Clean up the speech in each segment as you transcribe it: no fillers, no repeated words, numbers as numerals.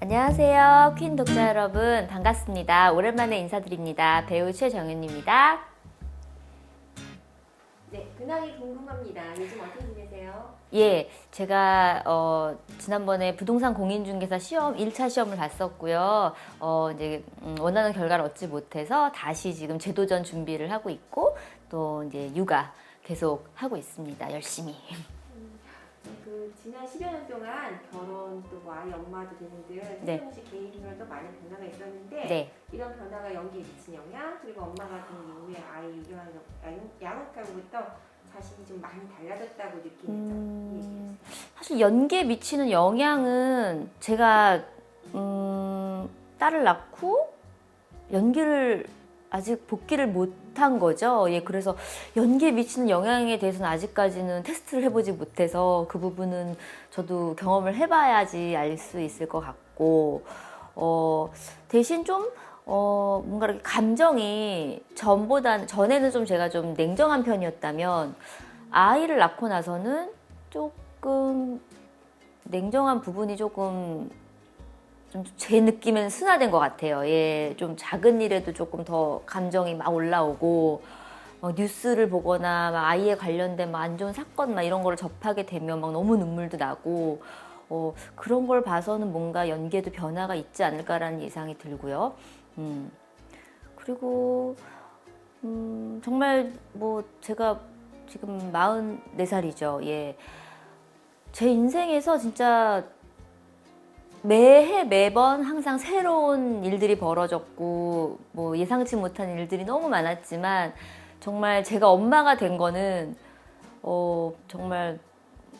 안녕하세요. 퀸 독자 여러분 반갑습니다. 오랜만에 인사드립니다. 배우 최정윤입니다. 네, 근황이 궁금합니다. 요즘 어떻게 지내세요? 예, 제가 지난번에 부동산 공인중개사 시험 1차 시험을 봤었고요. 이제 원하는 결과를 얻지 못해서 다시 지금 재도전 준비를 하고 있고 또 이제 육아 계속 하고 있습니다. 열심히. 지난 10여 년 동안 결혼 또 뭐 아이 엄마도 되는 등 네. 조금씩 개인 생활도 많은 변화가 있었는데 네. 이런 변화가 연기에 미친 영향 그리고 엄마가 된 이후에 아이 양육하고부터 자신이 좀 많이 달라졌다고 느끼는 점 얘기해주세요. 사실 연기에 미치는 영향은 제가 딸을 낳고 연기를 아직 복귀를 못한 거죠. 예, 그래서 연기에 미치는 영향에 대해서는 아직까지는 테스트를 해보지 못해서 그 부분은 저도 경험을 해봐야지 알 수 있을 것 같고, 대신 좀 뭔가 이렇게 감정이 전에는 좀 제가 좀 냉정한 편이었다면 아이를 낳고 나서는 조금 냉정한 부분이 조금 좀 제 느낌은 순화된 것 같아요. 예, 좀 작은 일에도 조금 더 감정이 막 올라오고 뉴스를 보거나 막 아이에 관련된 막 안 좋은 사건 막 이런 거를 접하게 되면 막 너무 눈물도 나고 그런 걸 봐서는 뭔가 연기에도 변화가 있지 않을까라는 예상이 들고요. 그리고 정말 뭐 제가 지금 44살이죠. 예. 제 인생에서 진짜 매번 항상 새로운 일들이 벌어졌고 뭐 예상치 못한 일들이 너무 많았지만 정말 제가 엄마가 된 거는 정말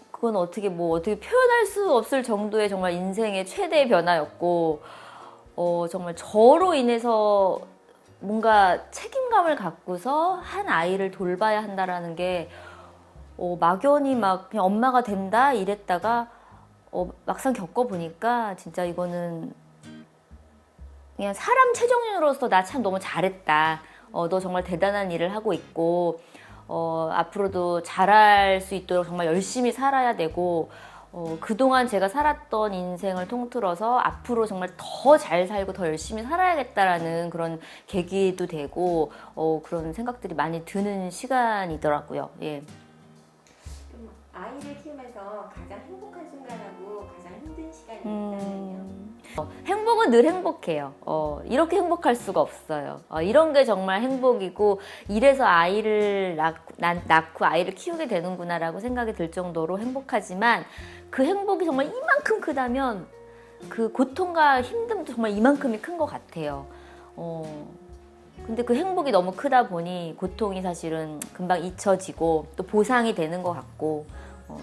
그건 어떻게 표현할 수 없을 정도의 정말 인생의 최대의 변화였고 정말 저로 인해서 뭔가 책임감을 갖고서 한 아이를 돌봐야 한다라는 게 막연히 막 그냥 엄마가 된다 이랬다가 막상 겪어보니까 진짜 이거는 그냥 사람 최종인으로서 나 참 너무 잘했다. 너 정말 대단한 일을 하고 있고 앞으로도 잘할 수 있도록 정말 열심히 살아야 되고 그동안 제가 살았던 인생을 통틀어서 앞으로 정말 더 잘 살고 더 열심히 살아야겠다라는 그런 계기도 되고 그런 생각들이 많이 드는 시간이더라고요. 예. 그럼 아이를 키우면서 가장 행복한 순간하고 가장 힘든 시간이 있다면요? 행복은 늘 행복해요. 이렇게 행복할 수가 없어요. 이런 게 정말 행복이고 이래서 아이를 낳고 아이를 키우게 되는구나라고 생각이 들 정도로 행복하지만 그 행복이 정말 이만큼 크다면 그 고통과 힘듦도 정말 이만큼이 큰 것 같아요. 근데 그 행복이 너무 크다 보니 고통이 사실은 금방 잊혀지고 또 보상이 되는 것 같고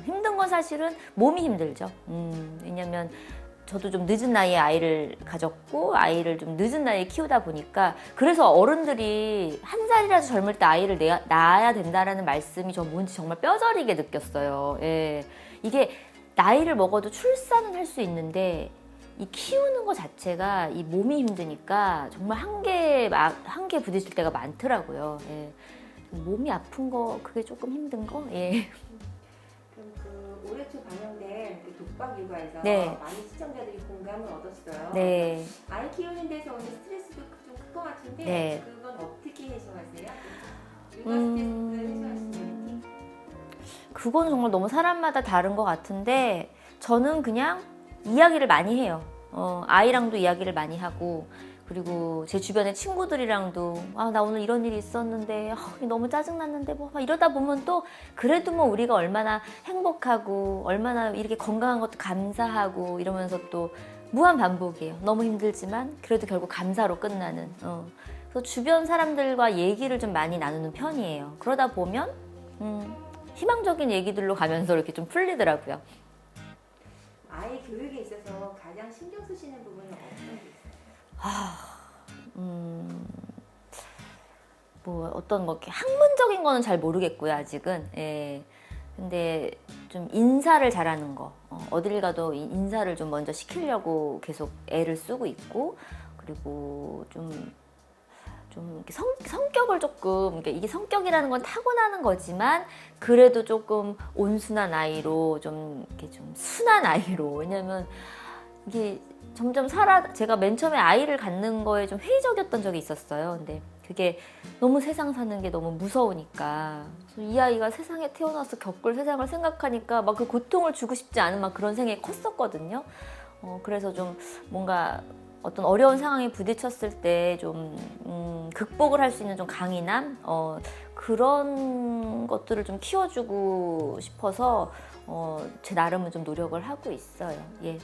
힘든 건 사실은 몸이 힘들죠. 왜냐면 저도 좀 늦은 나이에 아이를 가졌고 아이를 좀 늦은 나이에 키우다 보니까 그래서 어른들이 한 살이라도 젊을 때 아이를 낳아야 된다라는 말씀이 저 뭔지 정말 뼈저리게 느꼈어요. 예. 이게 나이를 먹어도 출산은 할 수 있는데 이 키우는 것 자체가 이 몸이 힘드니까 정말 한계에 부딪힐 때가 많더라고요. 예. 몸이 아픈 거 그게 조금 힘든 거? 예. 그럼 그 올해 초 방영된 그 독박 육아에서 네. 많은 시청자들이 공감을 얻었어요. 네. 아이 키우는 데서 오는 스트레스도 좀 클 것 같은데 네. 그건 어떻게 해소하세요? 육아 스트레스 해소하시는 팁? 그건 정말 너무 사람마다 다른 것 같은데 저는 그냥 이야기를 많이 해요. 아이랑도 이야기를 많이 하고 그리고 제 주변의 친구들이랑도 나 오늘 이런 일이 있었는데 너무 짜증났는데 뭐 막 이러다 보면 또 그래도 뭐 우리가 얼마나 행복하고 얼마나 이렇게 건강한 것도 감사하고 이러면서 또 무한 반복이에요. 너무 힘들지만 그래도 결국 감사로 끝나는. 그래서 주변 사람들과 얘기를 좀 많이 나누는 편이에요. 그러다 보면 희망적인 얘기들로 가면서 이렇게 좀 풀리더라고요. 아이 교육에 있어서 가장 신경 쓰시는 부분은 어떤 게 뭐 어떤 뭐 이렇게 학문적인 거는 잘 모르겠고요, 아직은. 예. 근데 좀 인사를 잘하는 거, 어딜 가도 인사를 좀 먼저 시키려고 계속 애를 쓰고 있고, 그리고 좀 이렇게 성격을 조금, 이게 성격이라는 건 타고나는 거지만, 그래도 조금 온순한 아이로, 좀 이렇게 좀 순한 아이로. 왜냐면 이게 점점 제가 맨 처음에 아이를 갖는 거에 좀 회의적이었던 적이 있었어요. 근데 그게 너무 세상 사는 게 너무 무서우니까 그래서 이 아이가 세상에 태어나서 겪을 세상을 생각하니까 막 그 고통을 주고 싶지 않은 막 그런 생각이 컸었거든요. 그래서 좀 뭔가 어떤 어려운 상황에 부딪혔을 때 좀 극복을 할 수 있는 좀 강인함 그런 것들을 좀 키워주고 싶어서 제 나름은 좀 노력을 하고 있어요. 예.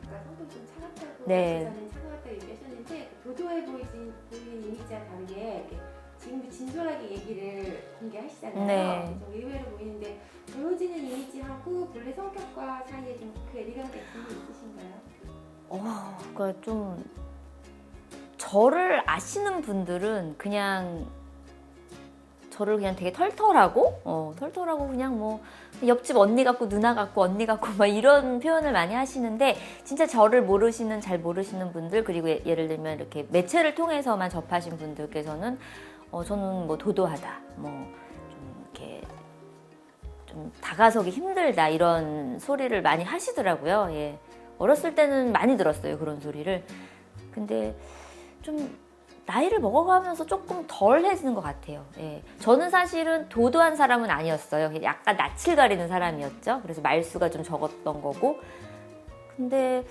아까 성격 좀 차갑다고 네. 저는 차가웠다고 얘기하셨는데 도도해 보이는 이미지와 다르게 이렇게 지금도 진솔하게 얘기를 공개하시잖아요. 네. 좀 의외로 보이는데 보여지는 이미지하고 본래 성격과 사이에 좀 괴리감 같은 게 있으신가요? 그러니까 좀 저를 아시는 분들은 그냥 저를 그냥 되게 털털하고 그냥 뭐 옆집 언니 같고 누나 같고 언니 같고 막 이런 표현을 많이 하시는데 진짜 저를 잘 모르시는 분들 그리고 예를 들면 이렇게 매체를 통해서만 접하신 분들께서는 저는 뭐 도도하다 뭐 좀 이렇게 좀 다가서기 힘들다 이런 소리를 많이 하시더라고요. 예. 어렸을 때는 많이 들었어요 그런 소리를. 근데 좀 나이를 먹어가면서 조금 덜해지는 것 같아요. 예. 저는 사실은 도도한 사람은 아니었어요. 약간 낯을 가리는 사람이었죠. 그래서 말수가 좀 적었던 거고. 근데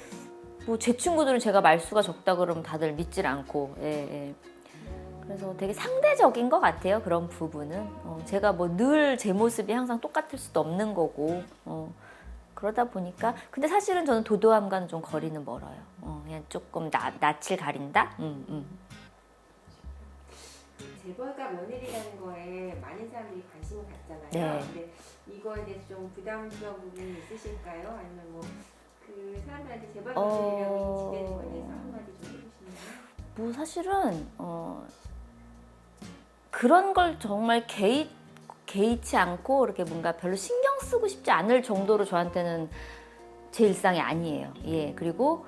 뭐 제 친구들은 제가 말수가 적다 그러면 다들 믿질 않고. 예. 그래서 되게 상대적인 것 같아요. 그런 부분은. 제가 뭐 늘 제 모습이 항상 똑같을 수도 없는 거고. 그러다 보니까 근데 사실은 저는 도도함과는 좀 거리는 멀어요. 그냥 조금 낯을 가린다. 재벌가 며느리라는 거에 많은 사람들이 관심을 갖잖아요. 네. 근데 이거에 대해서 좀 부담스러운 부분이 있으실까요? 아니면 뭐 그 사람들한테 재벌 며느리라고 인지되는 거에 대해서 한마디 좀 해주시나요? 뭐 사실은 그런 걸 정말 개의치 않고 이렇게 뭔가 별로 신경 쓰고 싶지 않을 정도로 저한테는 제 일상이 아니에요. 예. 그리고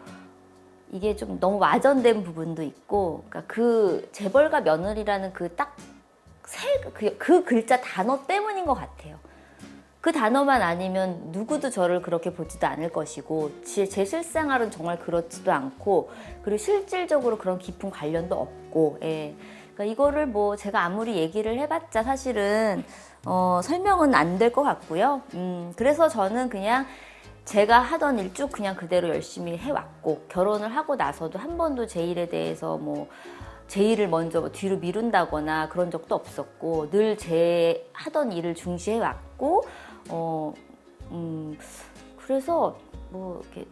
이게 좀 너무 와전된 부분도 있고, 그러니까 그 재벌가 며느리라는 그 글자 단어 때문인 것 같아요. 그 단어만 아니면 누구도 저를 그렇게 보지도 않을 것이고, 제 실생활은 정말 그렇지도 않고, 그리고 실질적으로 그런 깊은 관련도 없고, 예. 그러니까 이거를 뭐 제가 아무리 얘기를 해봤자 사실은 설명은 안 될 것 같고요. 그래서 저는 그냥 제가 하던 일 쭉 그냥 그대로 열심히 해왔고 결혼을 하고 나서도 한 번도 제 일에 대해서 뭐 제 일을 먼저 뭐 뒤로 미룬다거나 그런 적도 없었고 늘 제 하던 일을 중시해왔고 그래서 뭐 이렇게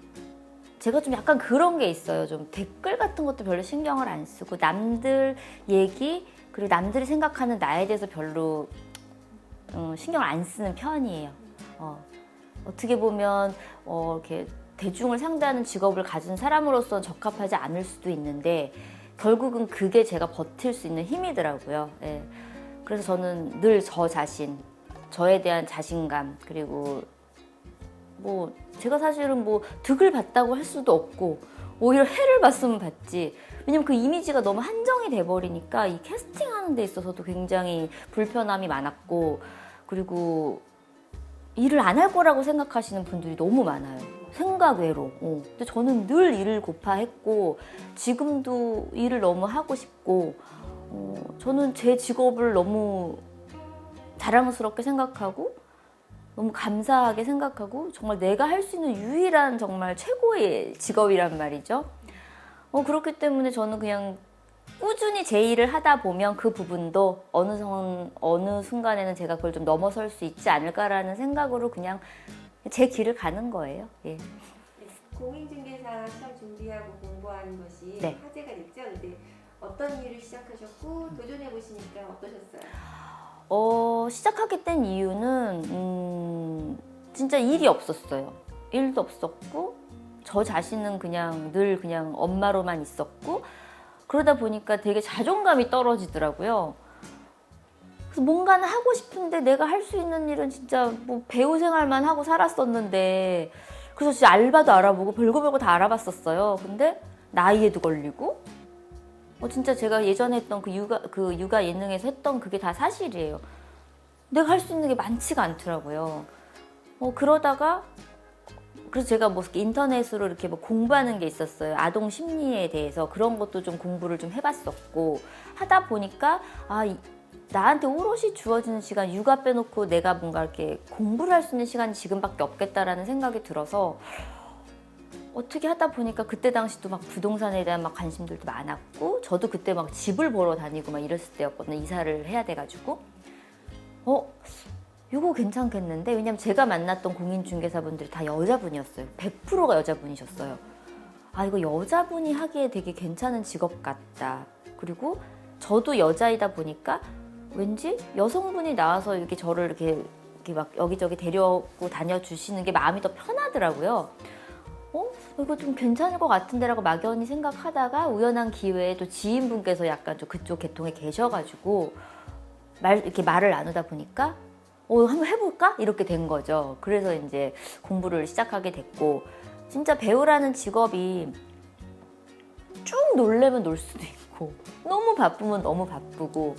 제가 좀 약간 그런 게 있어요. 좀 댓글 같은 것도 별로 신경을 안 쓰고 남들 얘기 그리고 남들이 생각하는 나에 대해서 별로 신경을 안 쓰는 편이에요. 어떻게 보면 이렇게 대중을 상대하는 직업을 가진 사람으로서 적합하지 않을 수도 있는데 결국은 그게 제가 버틸 수 있는 힘이더라고요. 예. 그래서 저는 늘 저 자신, 저에 대한 자신감 그리고 뭐 제가 사실은 뭐 득을 봤다고 할 수도 없고 오히려 해를 봤으면 봤지. 왜냐면 그 이미지가 너무 한정이 돼버리니까 이 캐스팅하는 데 있어서도 굉장히 불편함이 많았고 그리고 일을 안 할 거라고 생각하시는 분들이 너무 많아요. 생각 외로. 근데 저는 늘 일을 고파했고 지금도 일을 너무 하고 싶고 저는 제 직업을 너무 자랑스럽게 생각하고 너무 감사하게 생각하고 정말 내가 할 수 있는 유일한 정말 최고의 직업이란 말이죠. 그렇기 때문에 저는 그냥 꾸준히 제 일을 하다 보면 그 부분도 어느 순간에는 제가 그걸 좀 넘어설 수 있지 않을까라는 생각으로 그냥 제 길을 가는 거예요. 예. 공인중개사 시험 준비하고 공부하는 것이 네. 화제가 됐죠. 근데 어떤 일을 시작하셨고 도전해 보시니까 어떠셨어요? 시작하게 된 이유는 진짜 일이 없었어요. 일도 없었고 저 자신은 그냥 늘 그냥 엄마로만 있었고 그러다 보니까 되게 자존감이 떨어지더라고요. 그래서 뭔가는 하고 싶은데 내가 할 수 있는 일은 진짜 뭐 배우 생활만 하고 살았었는데 그래서 진짜 알바도 알아보고 별거 다 알아봤었어요. 근데 나이에도 걸리고 진짜 제가 예전에 했던 그 육아 예능에서 했던 그게 다 사실이에요. 내가 할 수 있는 게 많지가 않더라고요. 그러다가 그래서 제가 뭐 인터넷으로 이렇게 뭐 공부하는 게 있었어요. 아동 심리에 대해서 그런 것도 좀 공부를 좀 해봤었고 하다 보니까 나한테 오롯이 주어지는 시간, 육아 빼놓고 내가 뭔가 이렇게 공부를 할 수 있는 시간이 지금밖에 없겠다라는 생각이 들어서 어떻게 하다 보니까 그때 당시도 막 부동산에 대한 막 관심들도 많았고 저도 그때 막 집을 보러 다니고 막 이랬을 때였거든요. 이사를 해야 돼가지고 이거 괜찮겠는데? 왜냐면 제가 만났던 공인중개사분들이 다 여자분이었어요. 100%가 여자분이셨어요. 이거 여자분이 하기에 되게 괜찮은 직업 같다. 그리고 저도 여자이다 보니까 왠지 여성분이 나와서 이렇게 저를 이렇게 막 여기저기 데려고 다녀주시는 게 마음이 더 편하더라고요. 이거 좀 괜찮을 것 같은데라고 막연히 생각하다가 우연한 기회에 또 지인분께서 약간 좀 그쪽 계통에 계셔가지고 이렇게 말을 나누다 보니까 한번 해볼까? 이렇게 된 거죠. 그래서 이제 공부를 시작하게 됐고 진짜 배우라는 직업이 쭉 놀려면 놀 수도 있고 너무 바쁘면 너무 바쁘고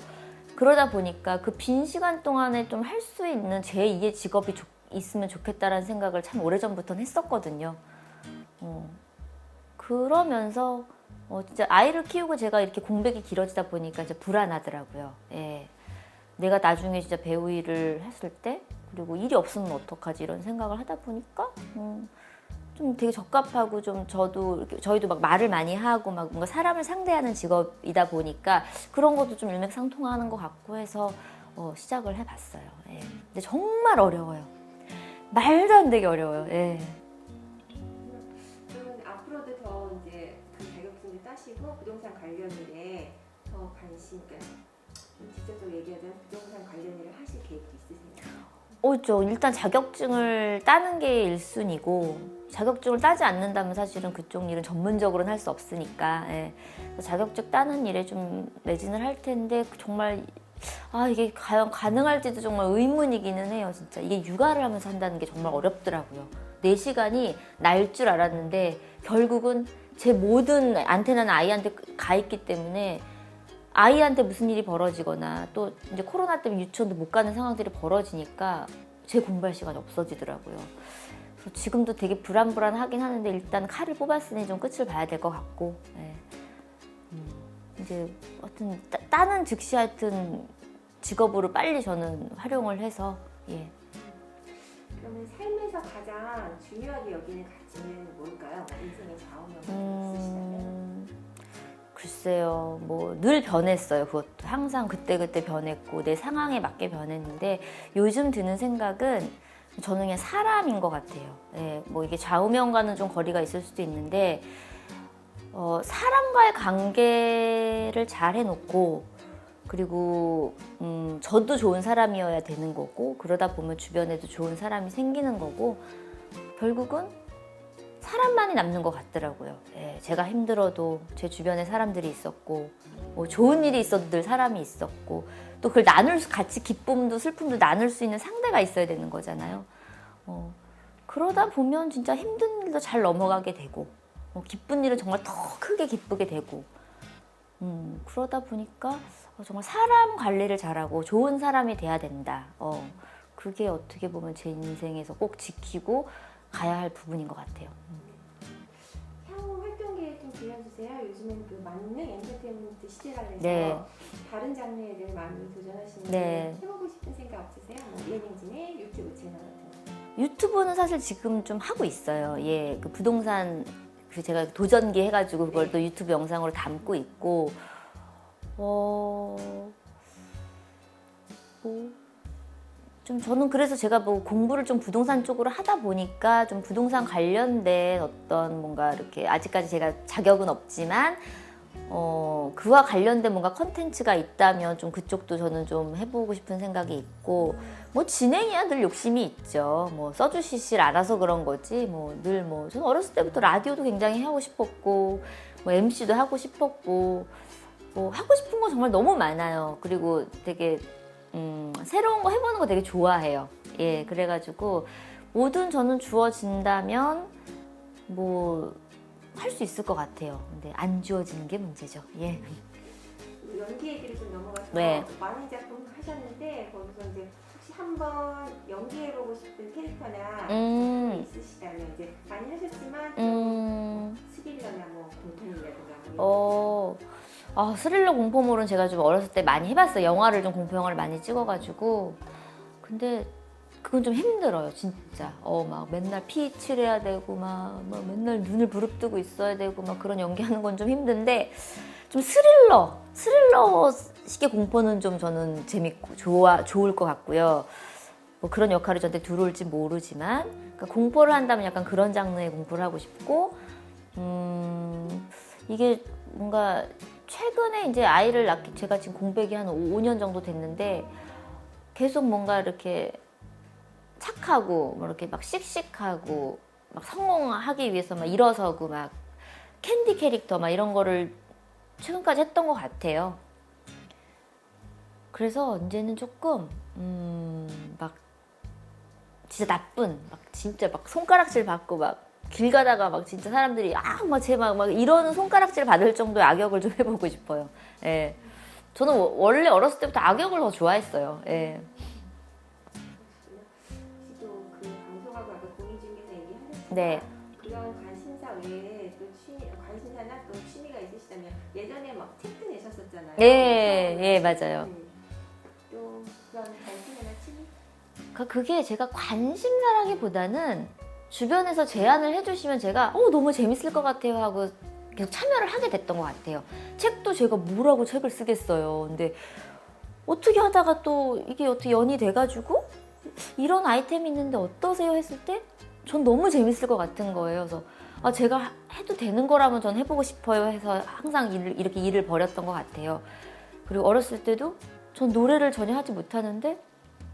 그러다 보니까 그 빈 시간 동안에 좀 할 수 있는 제2의 직업이 있으면 좋겠다라는 생각을 참 오래전부터는 했었거든요. 그러면서 진짜 아이를 키우고 제가 이렇게 공백이 길어지다 보니까 이제 불안하더라고요. 예. 내가 나중에 진짜 배우 일을 했을 때 그리고 일이 없으면 어떡하지 이런 생각을 하다 보니까 좀 되게 적합하고 좀 저희도 막 말을 많이 하고 막 뭔가 사람을 상대하는 직업이다 보니까 그런 것도 좀 일맥상통하는 것 같고 해서 시작을 해봤어요. 예. 근데 정말 어려워요. 말도 안 되게 어려워요. 예. 그러면 앞으로도 더 이제 그 자격증을 따시고 부동산 관련 일에 더 관심, 그러니까 직접적으로 얘기하자면 부동산 관련 일을 하실 계획도 있으세요? 일단 자격증을 따는 게 1순위고 자격증을 따지 않는다면 사실은 그쪽 일은 전문적으로는 할 수 없으니까 예. 자격증 따는 일에 좀 매진을 할 텐데 정말 이게 과연 가능할지도 정말 의문이기는 해요. 진짜 이게 육아를 하면서 한다는 게 정말 어렵더라고요. 내 시간이 날 줄 알았는데 결국은 제 모든 안테나는 아이한테 가 있기 때문에 아이한테 무슨 일이 벌어지거나 또 이제 코로나 때문에 유치원도 못 가는 상황들이 벌어지니까 제 공부할 시간이 없어지더라고요. 그래서 지금도 되게 불안불안하긴 하는데 일단 칼을 뽑았으니 좀 끝을 봐야 될 것 같고 예. 이제 하여튼 따는 즉시 하여튼 직업으로 빨리 저는 활용을 해서 예. 그러면 삶에서 가장 중요하게 여기는 가치는 뭘까요? 인생의 좌우명을 있으시다면? 글쎄요, 뭐 늘 변했어요. 그것도 항상 그때그때 변했고 내 상황에 맞게 변했는데 요즘 드는 생각은 저는 그냥 사람인 것 같아요. 예, 뭐 이게 좌우명과는 좀 거리가 있을 수도 있는데 사람과의 관계를 잘 해놓고 그리고 저도 좋은 사람이어야 되는 거고 그러다 보면 주변에도 좋은 사람이 생기는 거고 결국은 사람만이 남는 것 같더라고요. 예, 제가 힘들어도 제 주변에 사람들이 있었고 뭐 좋은 일이 있어도 늘 사람이 있었고 또 그걸 같이 기쁨도 슬픔도 나눌 수 있는 상대가 있어야 되는 거잖아요. 그러다 보면 진짜 힘든 일도 잘 넘어가게 되고 기쁜 일은 정말 더 크게 기쁘게 되고 그러다 보니까 정말 사람 관리를 잘하고 좋은 사람이 돼야 된다. 그게 어떻게 보면 제 인생에서 꼭 지키고 가야 할 부분인 것 같아요. 향후 활동 계획 좀 들려주세요. 요즘엔 그 만능 엔터테인먼트 시대라 그래서 네. 다른 장르에 많이 도전하시는데 네. 해보고 싶은 생각 없으세요? 뭐 예능진의 유튜브 채널 같은 거. 유튜브는 사실 지금 좀 하고 있어요. 예, 그 부동산 제가 도전기 해가지고 그걸 또 유튜브 영상으로 담고 있고, 좀 저는 그래서 제가 뭐 공부를 좀 부동산 쪽으로 하다 보니까 좀 부동산 관련된 어떤 뭔가 이렇게 아직까지 제가 자격은 없지만 그와 관련된 뭔가 컨텐츠가 있다면 좀 그쪽도 저는 좀 해보고 싶은 생각이 있고 뭐 진행이야 늘 욕심이 있죠. 뭐 써주시실 알아서 그런 거지 뭐 늘 뭐 저는 어렸을 때부터 라디오도 굉장히 하고 싶었고 뭐 MC도 하고 싶었고 뭐 하고 싶은 거 정말 너무 많아요. 그리고 되게 새로운 거 해보는 거 되게 좋아해요. 예, 그래가지고 뭐든 저는 주어진다면 뭐 할 수 있을 것 같아요. 근데 안 주어지는 게 문제죠. 예. 연기 얘기를 좀 넘어가서 네. 많은 작품 하셨는데 거기서 이제 혹시 한번 연기해보고 싶은 캐릭터나 있으시다면 이제 많이 하셨지만 스릴러나 뭐 공포물이라든가 스릴러 공포물은 제가 좀 어렸을 때 많이 해봤어요. 영화를 좀 공포 영화를 많이 찍어가지고. 근데 그건 좀 힘들어요, 진짜. 막 맨날 피 칠해야 되고 막 맨날 눈을 부릅뜨고 있어야 되고 막 그런 연기하는 건 좀 힘든데 좀 스릴러식의 공포는 좀 저는 재밌고 좋을 것 같고요. 뭐 그런 역할이 저한테 들어올지 모르지만 그러니까 공포를 한다면 약간 그런 장르의 공포를 하고 싶고 이게 뭔가 최근에 이제 아이를 낳기 제가 지금 공백이 한 5년 정도 됐는데 계속 뭔가 이렇게 착하고 뭐 이렇게 막 씩씩하고 막 성공하기 위해서 막 일어서고 막 캔디 캐릭터 막 이런 거를 최근까지 했던 것 같아요. 그래서 이제는 조금 막 진짜 나쁜 막 진짜 막 손가락질 받고 막 길 가다가 막 진짜 사람들이 막 제 막 이러는 손가락질 받을 정도의 악역을 좀 해보고 싶어요. 예. 저는 원래 어렸을 때부터 악역을 더 좋아했어요. 예. 또 그 방송하고 아까 공유 중에서 얘기하셨지만 네. 그런 관심사 외에 또 관심사나 또 취미가 있으시다면 예전에 막 책도 내셨었잖아요. 예, 맞아요. 또 그런 관심사나 취미? 그게 제가 관심사라기보다는 주변에서 제안을 해주시면 제가 너무 재밌을 것 같아요 하고 계속 참여를 하게 됐던 것 같아요. 책도 제가 뭐라고 책을 쓰겠어요. 근데 어떻게 하다가 또 이게 어떻게 연이 돼가지고 이런 아이템이 있는데 어떠세요 했을 때 전 너무 재밌을 것 같은 거예요. 그래서 제가 해도 되는 거라면 전 해보고 싶어요 해서 항상 이렇게 일을 벌였던 것 같아요. 그리고 어렸을 때도 전 노래를 전혀 하지 못하는데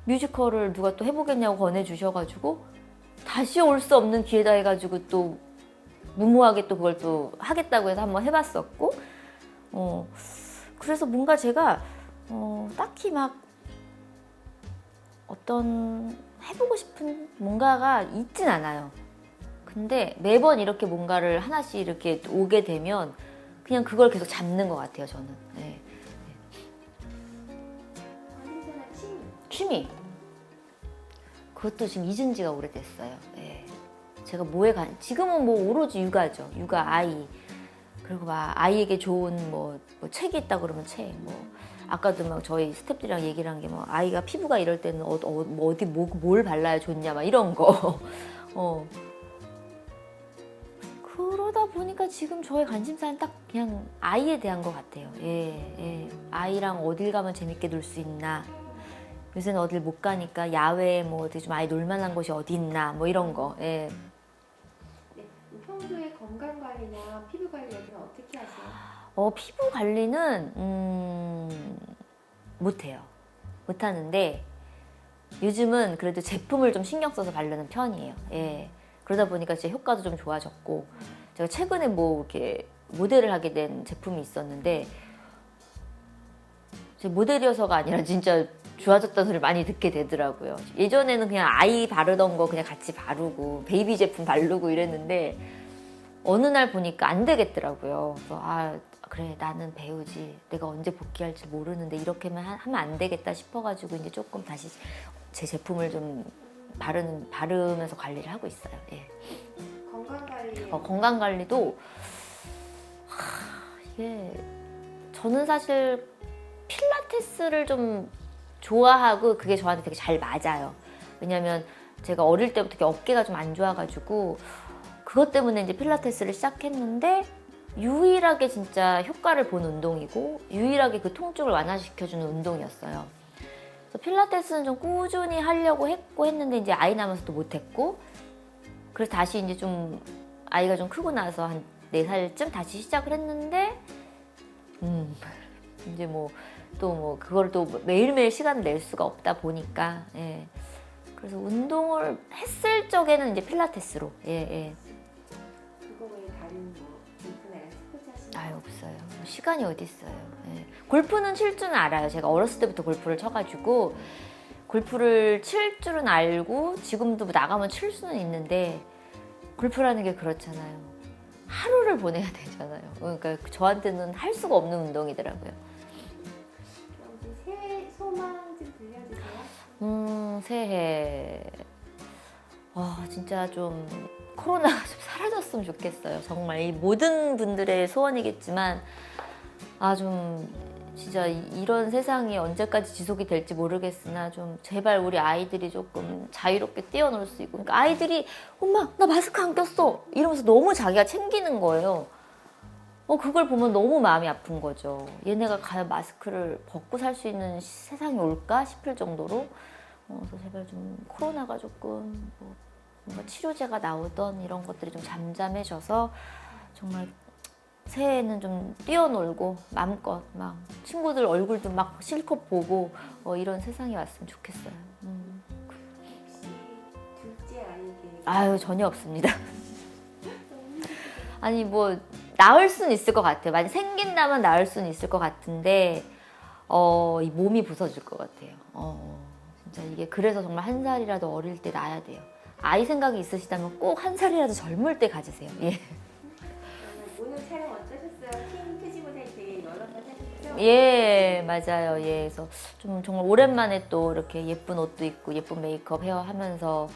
뮤지컬을 누가 또 해보겠냐고 권해주셔가지고 다시 올 수 없는 기회다 해가지고 또 무모하게 또 그걸 또 하겠다고 해서 한번 해봤었고 그래서 뭔가 제가 딱히 막 어떤 해보고 싶은 뭔가가 있진 않아요. 근데 매번 이렇게 뭔가를 하나씩 이렇게 오게 되면 그냥 그걸 계속 잡는 것 같아요, 저는. 네. 관심사나 취미. 그것도 지금 잊은 지가 오래됐어요. 예. 제가 지금은 뭐 오로지 육아죠. 육아, 아이. 그리고 막 아이에게 좋은 뭐 책이 있다 그러면 책. 아까도 막 저희 스태프들이랑 얘기를 한 게 뭐 아이가 피부가 이럴 때는 뭘 발라야 좋냐 막 이런 거. 그러다 보니까 지금 저의 관심사는 딱 그냥 아이에 대한 것 같아요. 예. 아이랑 어딜 가면 재밌게 놀 수 있나. 요새는 어딜 못 가니까 야외에 뭐 어디 좀 아이 놀만한 곳이 어디 있나 뭐 이런 거. 예. 네, 평소에 건강 관리나 피부 관리는 어떻게 하세요? 피부 관리는 못해요. 못하는데 요즘은 그래도 제품을 좀 신경 써서 바르는 편이에요. 예. 그러다 보니까 제 효과도 좀 좋아졌고 제가 최근에 뭐 이렇게 모델을 하게 된 제품이 있었는데 제 모델이어서가 아니라 진짜 좋아졌다는 소리 많이 듣게 되더라고요. 예전에는 그냥 아이 바르던 거 그냥 같이 바르고 베이비 제품 바르고 이랬는데 어느 날 보니까 안 되겠더라고요. 그래서 그래 나는 배우지 내가 언제 복귀할지 모르는데 이렇게만 하면 안 되겠다 싶어가지고 이제 조금 다시 제 제품을 좀 바르면서 관리를 하고 있어요. 예. 건강 관리. 건강 관리도 이게 저는 사실 필라테스를 좀 좋아하고 그게 저한테 되게 잘 맞아요. 왜냐면 제가 어릴 때부터 이렇게 어깨가 좀 안 좋아가지고 그것 때문에 이제 필라테스를 시작했는데 유일하게 진짜 효과를 본 운동이고 유일하게 그 통증을 완화시켜주는 운동이었어요. 그래서 필라테스는 좀 꾸준히 하려고 했는데 이제 아이 낳으면서 또 못했고 그래서 다시 이제 좀 아이가 좀 크고 나서 한 4살쯤 다시 시작을 했는데 이제 그걸 또 매일매일 시간을 낼 수가 없다 보니까 예. 그래서 운동을 했을 적에는 이제 필라테스로 예. 그거 외에 다른 골프나 스포츠 하시나요? 없어요. 시간이 어디 있어요. 예. 골프는 칠 줄은 알아요. 제가 어렸을 때부터 골프를 쳐가지고 골프를 칠 줄은 알고 지금도 나가면 칠 수는 있는데 골프라는 게 그렇잖아요. 하루를 보내야 되잖아요. 그러니까 저한테는 할 수가 없는 운동이더라고요. 그럼 이제 새해 소망 좀 들려주세요. 새해. 진짜 좀 코로나가 좀 사라졌으면 좋겠어요. 정말 이 모든 분들의 소원이겠지만, 좀 진짜 이런 세상이 언제까지 지속이 될지 모르겠으나 좀 제발 우리 아이들이 조금 자유롭게 뛰어놀 수 있고, 그러니까 아이들이 엄마 나 마스크 안 꼈어 이러면서 너무 자기가 챙기는 거예요. 그걸 보면 너무 마음이 아픈 거죠. 얘네가 과연 마스크를 벗고 살 수 있는 세상이 올까 싶을 정도로. 그래서 제발 좀 코로나가 조금 뭔가 치료제가 나오던 이런 것들이 좀 잠잠해져서 정말 새해에는 좀 뛰어놀고 마음껏 막 친구들 얼굴도 막 실컷 보고 이런 세상이 왔으면 좋겠어요. 혹시 둘째 아이에게 아유, 전혀 없습니다. 아니 뭐 나을 수는 있을 것 같아요. 만약 생긴다면 나을 수는 있을 것 같은데 이 몸이 부서질 것 같아요. 진짜 이게 그래서 정말 한 살이라도 어릴 때 낳아야 돼요. 아이 생각이 있으시다면 꼭 한 살이라도 젊을 때 가지세요. 예. 오늘 촬영 어떠셨어요? 팀 표지보다 되게 여러 번 하셨죠? 예, 맞아요. 예, 그래서 좀 정말 오랜만에 또 이렇게 예쁜 옷도 입고 예쁜 메이크업 헤어 하면서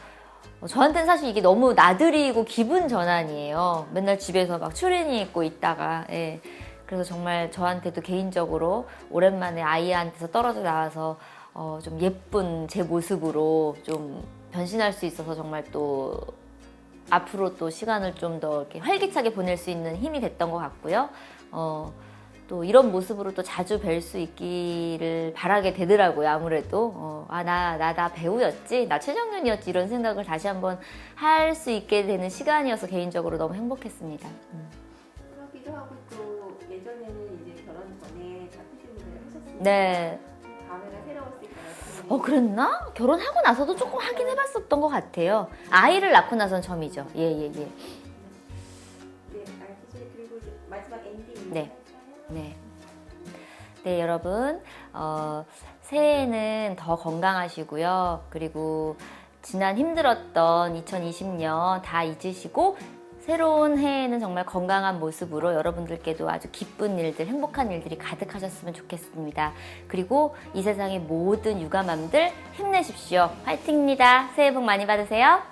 저한테는 사실 이게 너무 나들이고 기분 전환이에요. 맨날 집에서 막 추리닝 입고 있다가. 예. 그래서 정말 저한테도 개인적으로 오랜만에 아이한테서 떨어져 나와서 좀 예쁜 제 모습으로 좀 변신할 수 있어서 정말 또 앞으로 또 시간을 좀 더 이렇게 활기차게 보낼 수 있는 힘이 됐던 것 같고요. 또 이런 모습으로 또 자주 뵐 수 있기를 바라게 되더라고요. 아무래도 나 배우였지, 나 최정윤이었지 이런 생각을 다시 한번 할 수 있게 되는 시간이어서 개인적으로 너무 행복했습니다. 그러기도 하고 또 예전에는 이제 결혼 전에 다 표지보다를 하셨으니까 네. 다음에가 새로웠을 것 같아요. 그랬나? 결혼하고 나서도 조금 하긴 해봤었던 것 같아요. 아이를 낳고 나선 처음이죠. 예. 네, 알겠어요. 그리고 이제 마지막 엔딩. 네. 네, 여러분. 새해에는 더 건강하시고요. 그리고 지난 힘들었던 2020년 다 잊으시고 새로운 해에는 정말 건강한 모습으로 여러분들께도 아주 기쁜 일들, 행복한 일들이 가득하셨으면 좋겠습니다. 그리고 이 세상의 모든 육아맘들 힘내십시오. 화이팅입니다. 새해 복 많이 받으세요.